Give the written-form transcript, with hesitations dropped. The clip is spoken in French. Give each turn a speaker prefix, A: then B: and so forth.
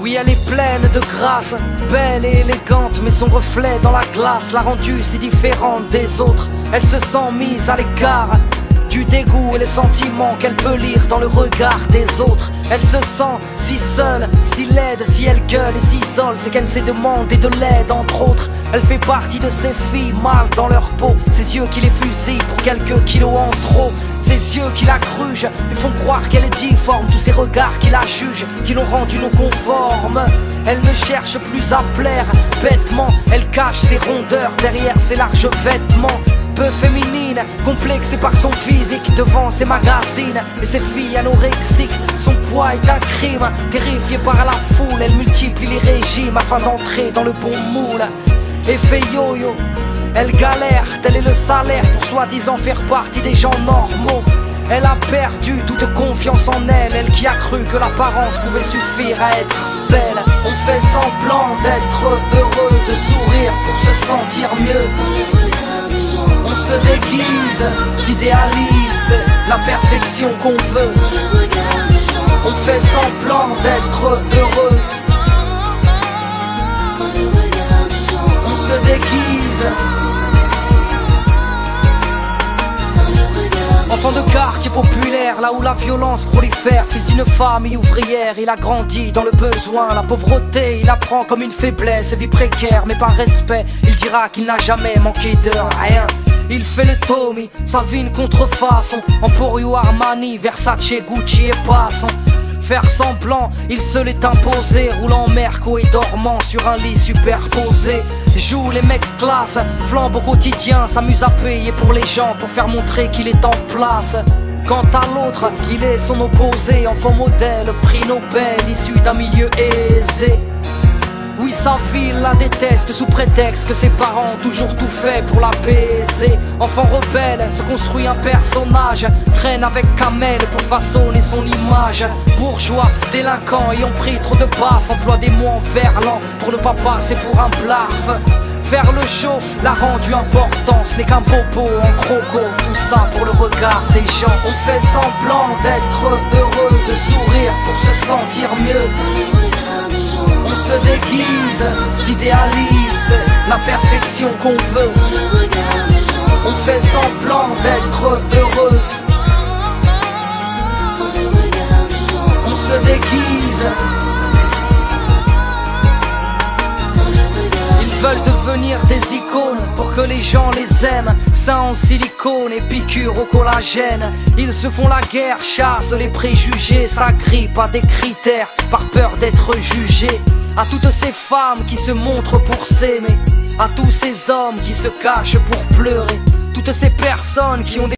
A: Oui, elle est pleine de grâce, belle et élégante, mais son reflet dans la glace l'a rendue si différente des autres. Elle se sent mise à l'écart du dégoût et les sentiments qu'elle peut lire dans le regard des autres. Elle se sent si seule, si laide, si elle gueule et s'isole, c'est qu'elle s'est demandé de l'aide entre autres. Elle fait partie de ces filles mal dans leur peau, ces yeux qui les fusillent pour quelques kilos en trop. Ces yeux qui la grugent, ils font croire qu'elle est difforme. Tous ces regards qui la jugent, qui l'ont rendue non conforme. Elle ne cherche plus à plaire bêtement, elle cache ses rondeurs derrière ses larges vêtements. Peu féminine, complexée par son physique devant ses magazines et ses filles anorexiques. Son poids est un crime, terrifiée par la foule, elle multiplie les régimes afin d'entrer dans le bon moule. Effet yo-yo, elle galère, tel est le salaire pour soi-disant faire partie des gens normaux. Elle a perdu toute confiance en elle, elle qui a cru que l'apparence pouvait suffire à être belle. On fait semblant d'être heureux, de sourire pour se sentir mieux. On se déguise, s'idéalise la perfection qu'on veut. On fait semblant d'être heureux. On se déguise. Enfant de quartier populaire, là où la violence prolifère. Fils d'une famille ouvrière, il a grandi dans le besoin. La pauvreté, il apprend comme une faiblesse. Vie précaire, mais par respect, il dira qu'il n'a jamais manqué de rien. Il fait le Tommy, sa vie une contrefaçon. Emporio, Armani, Versace, Gucci et passant. Faire semblant, il se l'est imposé. Roulant Merco et dormant sur un lit superposé. Joue les mecs classe, flambe au quotidien. S'amuse à payer pour les gens, pour faire montrer qu'il est en place. Quant à l'autre, il est son opposé. Enfant modèle, prix Nobel, issu d'un milieu aisé. Oui, sa ville la déteste sous prétexte que ses parents ont toujours tout fait pour l'apaiser. Enfant rebelle, se construit un personnage, traîne avec Kamel pour façonner son image. Bourgeois, délinquant, ayant pris trop de baffes, emploie des mots en verlan pour ne pas passer pour un blaf. Faire le show l'a rendu important, ce n'est qu'un bobo en croco, tout ça pour le regard des gens. On fait semblant d'être heureux, de sourire pour se sentir mieux. On se déguise, s'idéalise la perfection qu'on veut. On fait semblant d'être heureux. On se déguise. Ils veulent devenir des icônes pour que les gens les aiment. Seins en silicone et piqûres au collagène. Ils se font la guerre, chassent les préjugés, s'agrippent à des critères par peur d'être jugés. À toutes ces femmes qui se montrent pour s'aimer, à tous ces hommes qui se cachent pour pleurer, toutes ces personnes qui ont des